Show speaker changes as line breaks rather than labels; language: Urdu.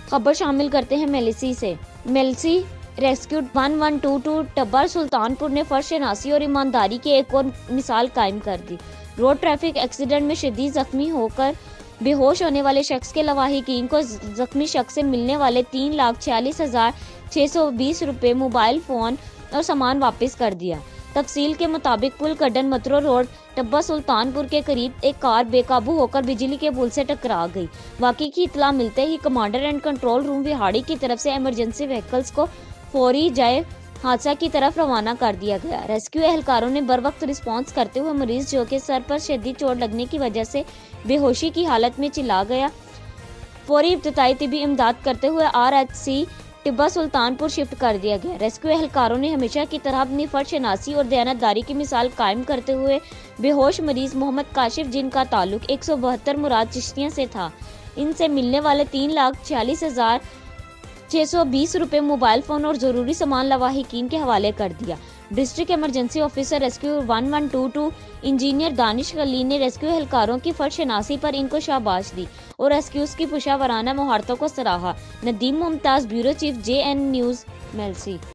خبر شامل کرتے ہیں میلسی سے۔ میلسی ریسکیو 1122 ٹبر سلطانپور نے فرض شناسی اور ایمانداری کی ایک اور مثال قائم کر دی۔ روڈ ٹریفک ایکسیڈنٹ میں شدید زخمی ہو کر بے ہوش ہونے والے شخص کے لواحقین کو زخمی شخص سے ملنے والے 3,46,620 روپے، موبائل فون اور سامان واپس کر دیا۔ تفصیل کے مطابق پل کڈن مترو روڈ ٹبہ سلطانپور کے قریب ایک کار بے قابو ہو کر بجلی کے پل سے ٹکرا گئی۔ واقعے کی اطلاع ملتے ہی commander and control room Vehari کی طرف سے ایمرجنسی وہیکلز کو فوری جائے حادثہ کی طرف روانہ کر دیا گیا۔ ریسکیو اہلکاروں نے بروقت رسپانس کرتے ہوئے مریض جو کہ سر پر شدید چوٹ لگنے کی وجہ سے بے ہوشی کی حالت میں چلا گیا، فوری ابتدائی طبی امداد کرتے ہوئے RHC ٹبہ سلطانپور شفٹ کر دیا گیا۔ ریسکیو اہلکاروں نے ہمیشہ کی طرح اپنی فرض شناسی اور دیانتداری کی مثال قائم کرتے ہوئے بے ہوش مریض محمد کاشف، جن کا تعلق 172 مراد چشتیاں سے تھا، ان سے ملنے والے 3,46,620 روپے، موبائل فون اور ضروری سامان لواحقین کے حوالے کر دیا۔ District emergency officer rescue 1122 engineer Danish Khalil نے ریسکیو اہلکاروں کی فرض شناسی پر ان کو شاباش دی اور ریسکیوز کی پشاورانہ مہارتوں کو سراہا۔ Nadeem Mumtaz, bureau chief JN news, Mailsi.